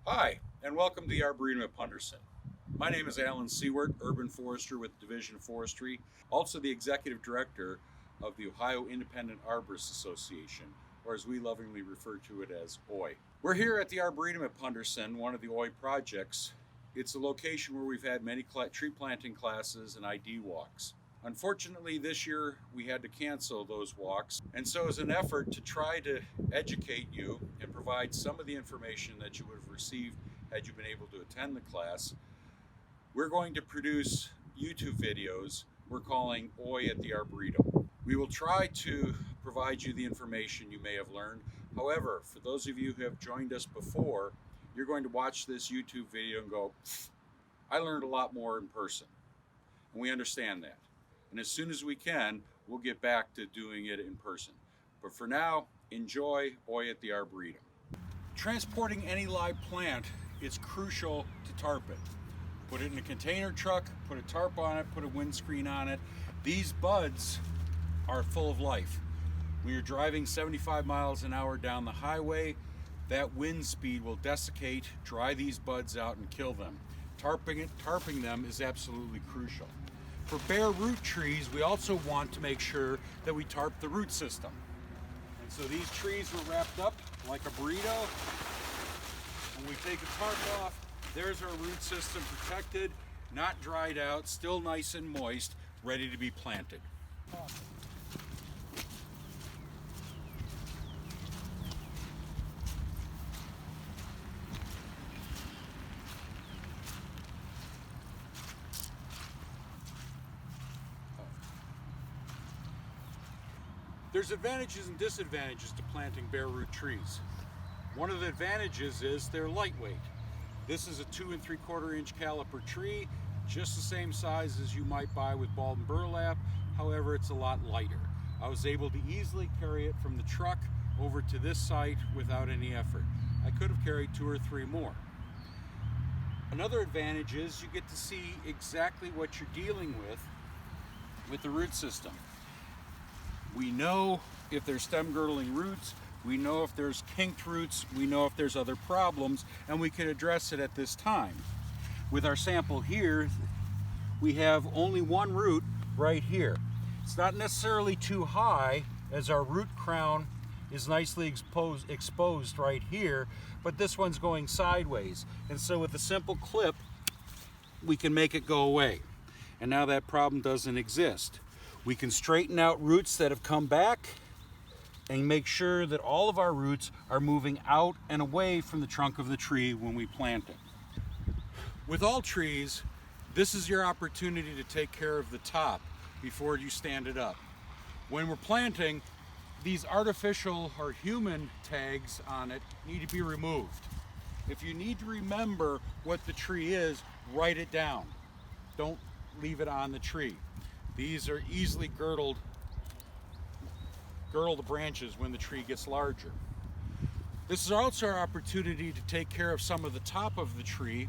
Hi, and welcome to the Arboretum at Punderson. My name is Alan Seward, Urban Forester with Division of Forestry, also the Executive Director of the Ohio Independent Arborists Association, or as we lovingly refer to it as OI. We're here at the Arboretum at Punderson, one of the OI projects. It's a location where we've had many tree planting classes and ID walks. Unfortunately, this year we had to cancel those walks, and so as an effort to try to educate you and provide some of the information that you would have received had you been able to attend the class, we're going to produce YouTube videos we're calling OI at the Arboretum. We will try to provide you the information you may have learned. However, for those of you who have joined us before, you're going to watch this YouTube video and go, I learned a lot more in person. And we understand that. And as soon as we can, we'll get back to doing it in person. But for now, enjoy OI at the Arboretum. Transporting any live plant is crucial to tarp it. Put it in a container truck, put a tarp on it, put a windscreen on it. These buds are full of life. When you're driving 75 miles an hour down the highway, that wind speed will desiccate, dry these buds out, and kill them. Tarping them is absolutely crucial. For bare root trees, we also want to make sure that we tarp the root system. And so these trees were wrapped up like a burrito. When we take the tarp off, there's our root system protected, not dried out, still nice and moist, ready to be planted. There's advantages and disadvantages to planting bare root trees. One of the advantages is they're lightweight. This is a 2 3/4 inch caliper tree, just the same size as you might buy with ball and burlap. However, it's a lot lighter. I was able to easily carry it from the truck over to this site without any effort. I could have carried 2 or 3 more. Another advantage is you get to see exactly what you're dealing with the root system. We know if there's stem girdling roots, we know if there's kinked roots, we know if there's other problems, and we can address it at this time. With our sample here, we have only one root right here. It's not necessarily too high, as our root crown is nicely exposed right here, but this one's going sideways. And so with a simple clip, we can make it go away. And now that problem doesn't exist. We can straighten out roots that have come back and make sure that all of our roots are moving out and away from the trunk of the tree when we plant it. With all trees, this is your opportunity to take care of the top before you stand it up. When we're planting, these artificial or human tags on it need to be removed. If you need to remember what the tree is, write it down. Don't leave it on the tree. These are easily girdle the branches when the tree gets larger. This is also our opportunity to take care of some of the top of the tree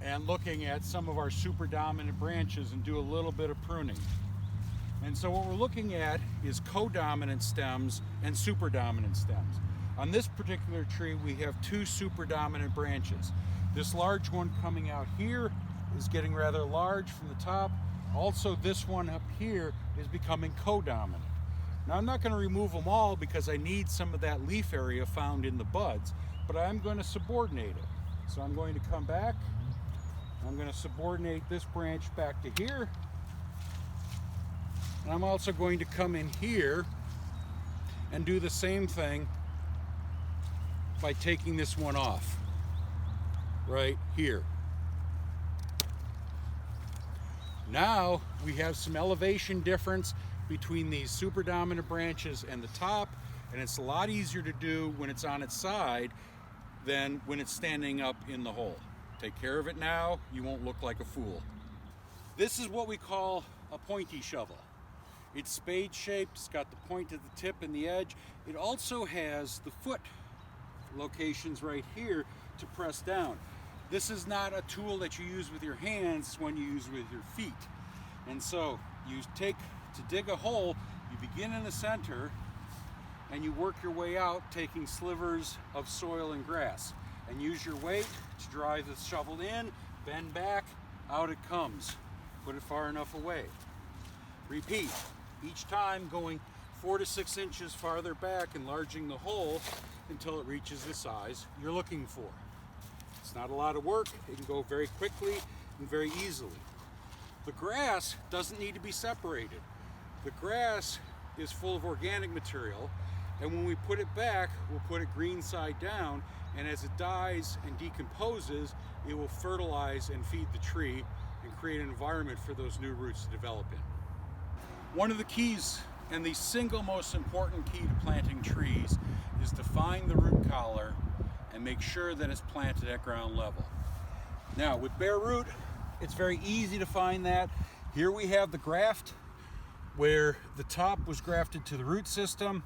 and looking at some of our super dominant branches and do a little bit of pruning. And so what we're looking at is co-dominant stems and super dominant stems. On this particular tree, we have 2 super dominant branches. This large one coming out here is getting rather large from the top. Also, this one up here is becoming co-dominant. Now, I'm not going to remove them all because I need some of that leaf area found in the buds, but I'm going to subordinate it. So I'm going to come back, I'm going to subordinate this branch back to here, and I'm also going to come in here and do the same thing by taking this one off, right here. Now we have some elevation difference between these super dominant branches and the top, and it's a lot easier to do when it's on its side than when it's standing up in the hole. Take care of it now, you won't look like a fool. This is what we call a pointy shovel. It's spade shaped, it's got the point at the tip and the edge. It also has the foot locations right here to press down. This is not a tool that you use with your hands, it's one you use with your feet. And so you take, to dig a hole, you begin in the center and you work your way out taking slivers of soil and grass. and use your weight to drive the shovel in, bend back, out it comes. Put it far enough away. Repeat, each time going 4 to 6 inches farther back, enlarging the hole until it reaches the size you're looking for. It's not a lot of work. It can go very quickly and very easily. The grass doesn't need to be separated. The grass is full of organic material, and when we put it back, we'll put it green side down, and as it dies and decomposes, it will fertilize and feed the tree and create an environment for those new roots to develop in. One of the keys, and the single most important key to planting trees, is to find the root collar and make sure that it's planted at ground level. Now, with bare root, it's very easy to find that. Here we have the graft where the top was grafted to the root system.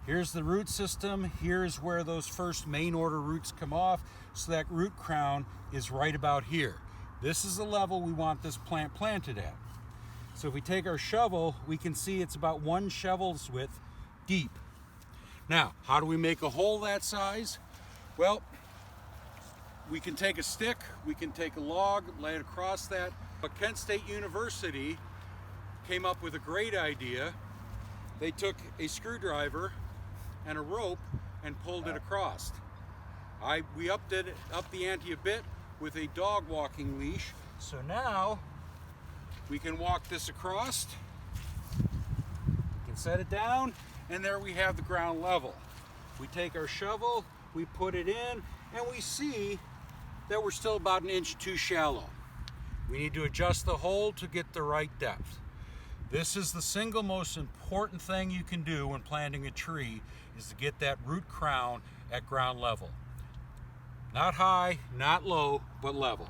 Here's the root system. Here's where those first main order roots come off. So that root crown is right about here. This is the level we want this plant planted at. So if we take our shovel, we can see it's about 1 shovel's width deep. Now, how do we make a hole that size? Well, we can take a stick, we can take a log, lay it across that. But Kent State University came up with a great idea. They took a screwdriver and a rope and pulled it across. We upped the ante a bit with a dog walking leash. So now we can walk this across, we can set it down, and there we have the ground level. We take our shovel, we put it in, and we see that we're still about 1 inch too shallow. We need to adjust the hole to get the right depth. This is the single most important thing you can do when planting a tree, is to get that root crown at ground level. Not high, not low, but level.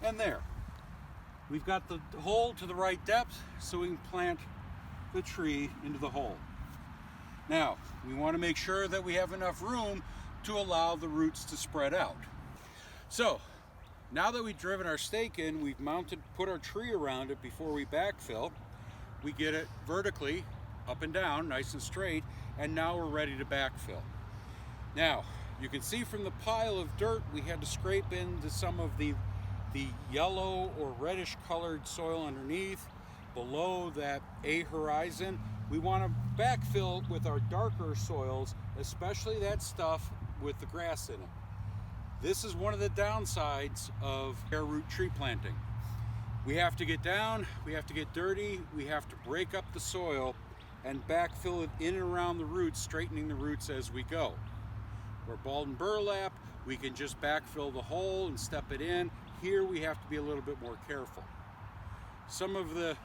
And there. We've got the hole to the right depth so we can plant the tree into the hole. Now, we want to make sure that we have enough room to allow the roots to spread out. So, now that we've driven our stake in, we've put our tree around it before we backfill. We get it vertically, up and down, nice and straight, and now we're ready to backfill. Now, you can see from the pile of dirt, we had to scrape into some of the yellow or reddish colored soil underneath. Below that A horizon, we want to backfill with our darker soils, especially that stuff with the grass in it. This is one of the downsides of bare root tree planting. We have to get down, we have to get dirty, we have to break up the soil and backfill it in and around the roots, straightening the roots as we go. Where bald and burlap, we can just backfill the hole and step it in. Here we have to be a little bit more careful. Some of the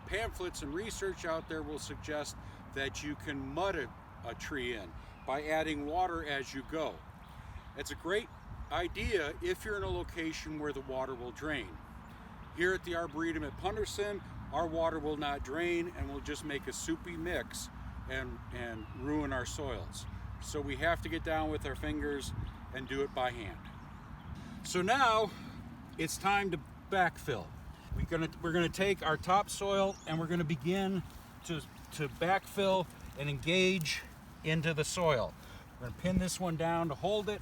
pamphlets and research out there will suggest that you can mud a tree in by adding water as you go. It's a great idea if you're in a location where the water will drain. Here at the Arboretum at Punderson, our water will not drain and will just make a soupy mix and ruin our soils. So we have to get down with our fingers and do it by hand. So now it's time to backfill. We're gonna take our topsoil and we're gonna begin to backfill and engage into the soil. We're gonna pin this one down to hold it.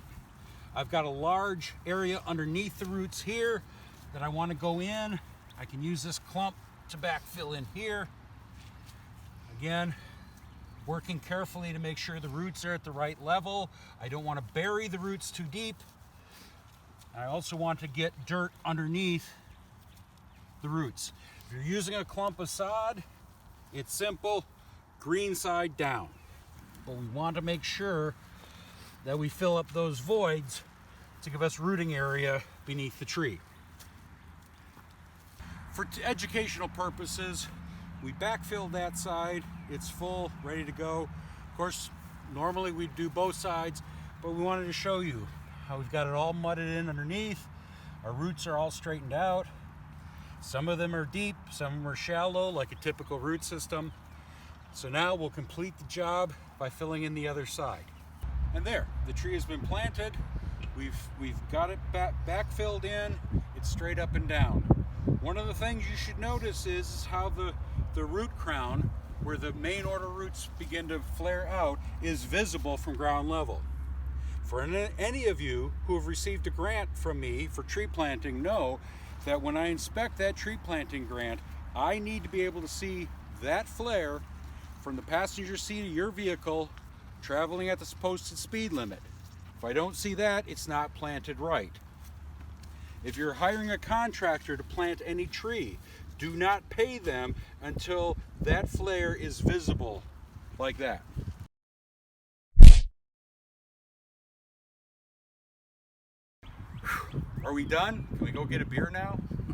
I've got a large area underneath the roots here that I want to go in. I can use this clump to backfill in here. Again, working carefully to make sure the roots are at the right level. I don't want to bury the roots too deep. I also want to get dirt underneath the roots. If you're using a clump of sod, it's simple, green side down. But we want to make sure that we fill up those voids to give us rooting area beneath the tree. For educational purposes, we backfilled that side. It's full, ready to go. Of course, normally we'd do both sides, but we wanted to show you how we've got it all mudded in underneath. Our roots are all straightened out. Some of them are deep, some of them are shallow, like a typical root system. So now we'll complete the job by filling in the other side. And there, the tree has been planted. We've got it backfilled in. It's straight up and down. One of the things you should notice is how the root crown, where the main order roots begin to flare out, is visible from ground level. For any of you who have received a grant from me for tree planting know that when I inspect that tree planting grant, I need to be able to see that flare from the passenger seat of your vehicle traveling at the posted speed limit. If I don't see that, it's not planted right. If you're hiring a contractor to plant any tree, do not pay them until that flare is visible like that. Are we done? Can we go get a beer now?